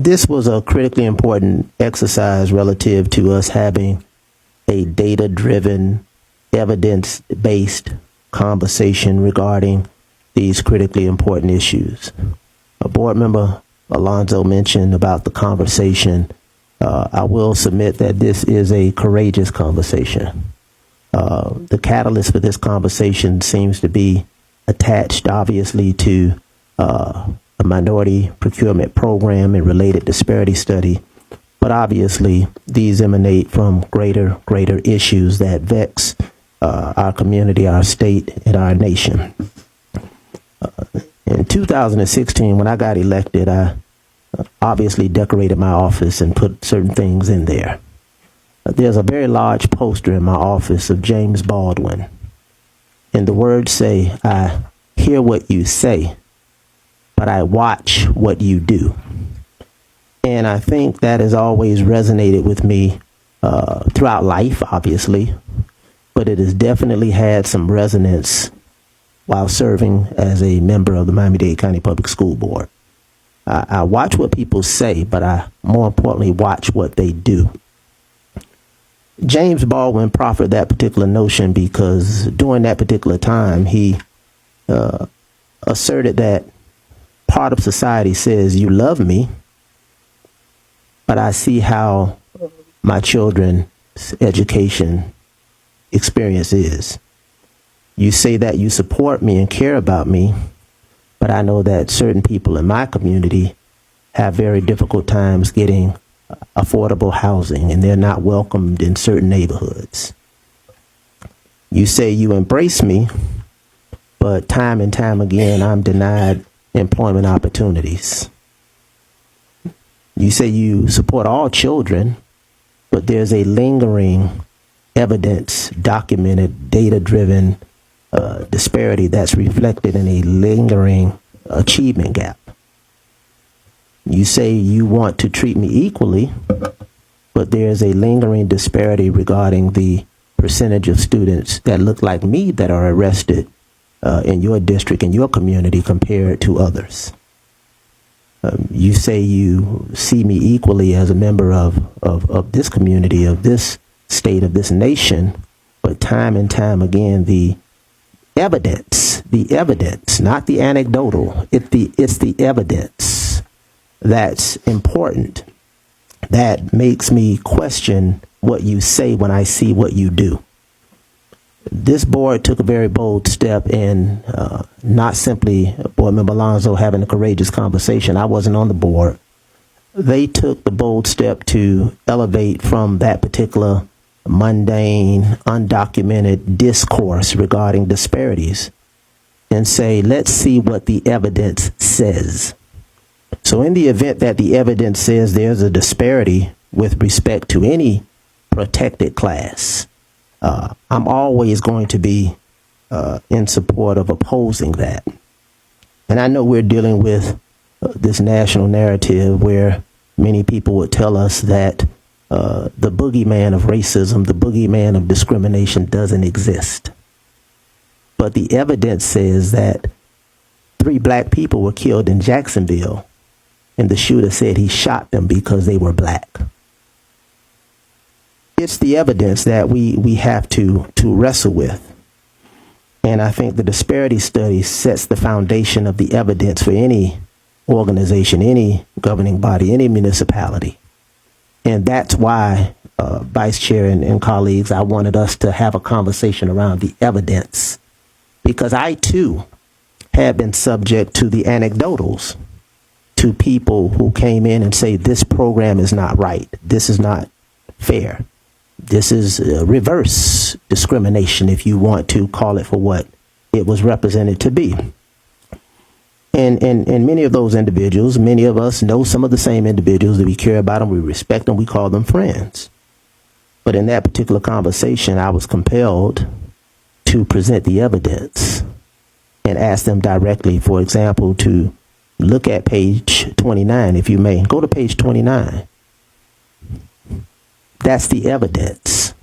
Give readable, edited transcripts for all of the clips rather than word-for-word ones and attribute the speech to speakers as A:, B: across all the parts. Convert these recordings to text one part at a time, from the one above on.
A: This was a critically important exercise relative to us having a data-driven, evidence-based conversation regarding these critically important issues. A board member, Alonzo, mentioned about the conversation. I will submit that this is a courageous conversation. The catalyst for this conversation seems to be attached, obviously, to a minority procurement program and related disparity study. But obviously, these emanate from greater issues that vex our community, our state, and our nation. In 2016, when I got elected, I obviously decorated my office and put certain things in there. There's a very large poster in my office of James Baldwin. And the words say, "I hear what you say, but I watch what you do." And I think that has always resonated with me throughout life, obviously, but it has definitely had some resonance while serving as a member of the Miami-Dade County Public School Board. I watch what people say, but I more importantly watch what they do. James Baldwin proffered that particular notion because during that particular time, he asserted that part of society says, "You love me, but I see how my children's education experience is. You say that you support me and care about me, but I know that certain people in my community have very difficult times getting affordable housing, and they're not welcomed in certain neighborhoods. You say you embrace me, but time and time again, I'm denied employment opportunities. You say you support all children, but there's a lingering, evidence, documented, data-driven disparity that's reflected in a lingering achievement gap. You say you want to treat me equally, but there's a lingering disparity regarding the percentage of students that look like me that are arrested in your district, in your community, compared to others. You say you see me equally as a member of this community, of this state, of this nation, but time and time again, the evidence, not the anecdotal, it's the evidence that's important that makes me question what you say when I see what you do. This board took a very bold step in not simply Board Member Alonzo having a courageous conversation. I wasn't on the board. They took the bold step to elevate from that particular mundane, undocumented discourse regarding disparities and say, let's see what the evidence says. So in the event that the evidence says there's a disparity with respect to any protected class, I'm always going to be in support of opposing that. And I know we're dealing with this national narrative where many people would tell us that the boogeyman of racism, the boogeyman of discrimination doesn't exist. But the evidence says that 3 black people were killed in Jacksonville, and the shooter said he shot them because they were black. It's the evidence that we have to wrestle with. And I think the disparity study sets the foundation of the evidence for any organization, any governing body, any municipality. And that's why, Vice Chair and colleagues, I wanted us to have a conversation around the evidence, because I, too, have been subject to the anecdotals, to people who came in and say, this program is not right. This is not fair. This is reverse discrimination, if you want to call it for what it was represented to be. And many of those individuals, many of us know some of the same individuals that we care about them, we respect them, we call them friends. But in that particular conversation, I was compelled to present the evidence and ask them directly, for example, to look at page 29, if you may. Go to page 29. That's the evidence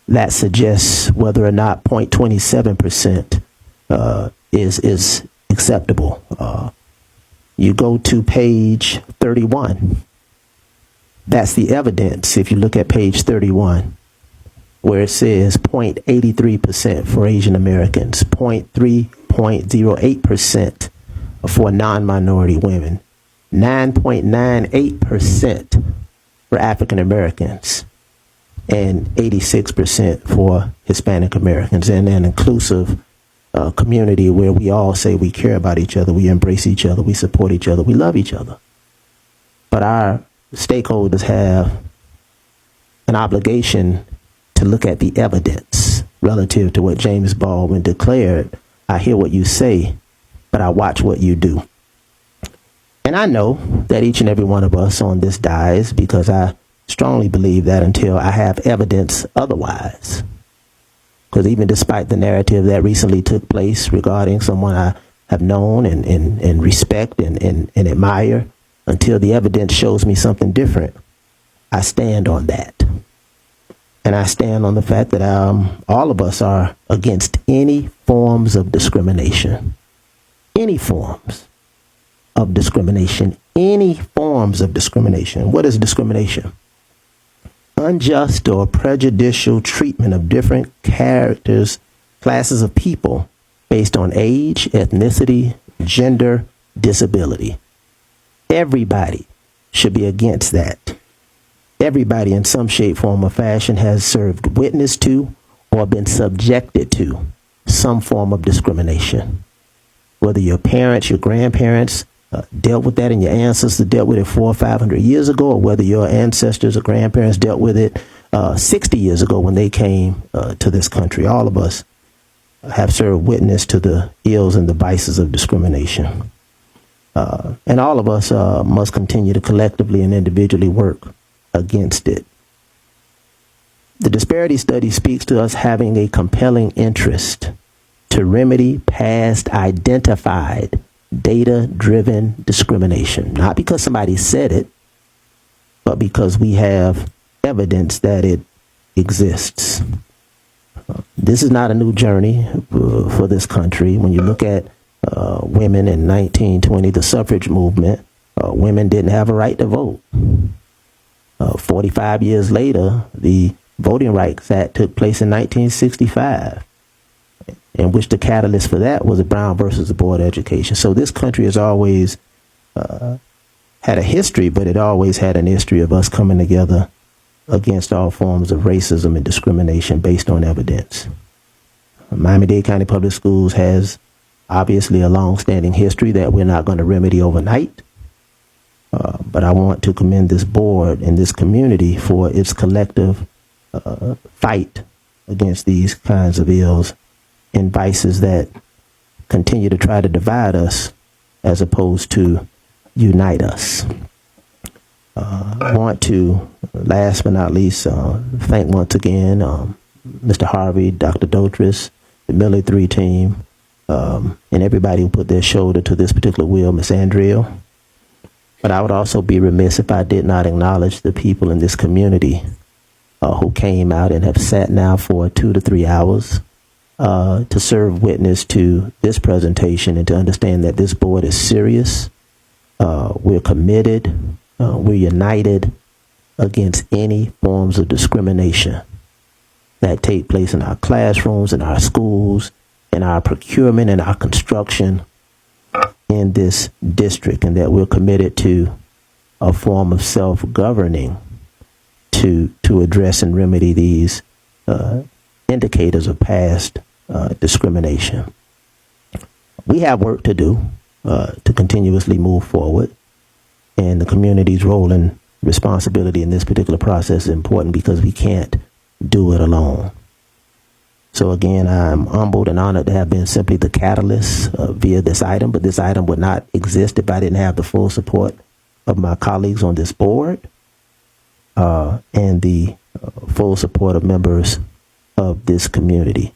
A: that suggests whether or not 0.27% is acceptable. You go to page 31. That's the evidence. If you look at page 31, where it says 0.83% for Asian Americans, 0.08% for non-minority women, 9.98% for African Americans, and 86% for Hispanic Americans, and an inclusive community where we all say we care about each other, we embrace each other, we support each other, we love each other. But our stakeholders have an obligation to look at the evidence relative to what James Baldwin declared. I hear what you say, but I watch what you do. And I know that each and every one of us on this dais, because I strongly believe that until I have evidence otherwise, because even despite the narrative that recently took place regarding someone I have known and respect and admire, until the evidence shows me something different, I stand on that. And I stand on the fact that all of us are against any forms of discrimination. Any forms of discrimination. Any forms of discrimination. What is discrimination? Unjust or prejudicial treatment of different characters, classes of people based on age, ethnicity, gender, disability. Everybody should be against that. Everybody in some shape, form, or fashion has served witness to or been subjected to some form of discrimination. Whether your parents, your grandparents dealt with that and your ancestors dealt with it 400 or 500 years ago, or whether your ancestors or grandparents dealt with it 60 years ago when they came to this country. All of us have served witness to the ills and the vices of discrimination. And all of us must continue to collectively and individually work against it. The disparity study speaks to us having a compelling interest to remedy past identified data-driven discrimination, not because somebody said it, but because we have evidence that it exists. This is not a new journey for this country. When you look at women in 1920, the suffrage movement, women didn't have a right to vote. 45 years later, the Voting Rights Act took place in 1965, in which the catalyst for that was the Brown versus the Board of Education. So this country has always had a history, but it always had an history of us coming together against all forms of racism and discrimination based on evidence. Miami-Dade County Public Schools has obviously a long-standing history that we're not going to remedy overnight. But I want to commend this board and this community for its collective fight against these kinds of ills and vices that continue to try to divide us as opposed to unite us. I want to, last but not least, thank once again Mr. Harvey, Dr. Dotris, the Miller 3 team, and everybody who put their shoulder to this particular wheel, Miss Andrea. But I would also be remiss if I did not acknowledge the people in this community who came out and have sat now for 2 to 3 hours to serve witness to this presentation and to understand that this board is serious. We're committed. We're united against any forms of discrimination that take place in our classrooms, in our schools, in our procurement, in our construction in this district, and that we're committed to a form of self-governing to address and remedy these indicators of past discrimination. We have work to do to continuously move forward, and the community's role and responsibility in this particular process is important because we can't do it alone. So again, I'm humbled and honored to have been simply the catalyst via this item, but this item would not exist if I didn't have the full support of my colleagues on this board and the full support of members of this community.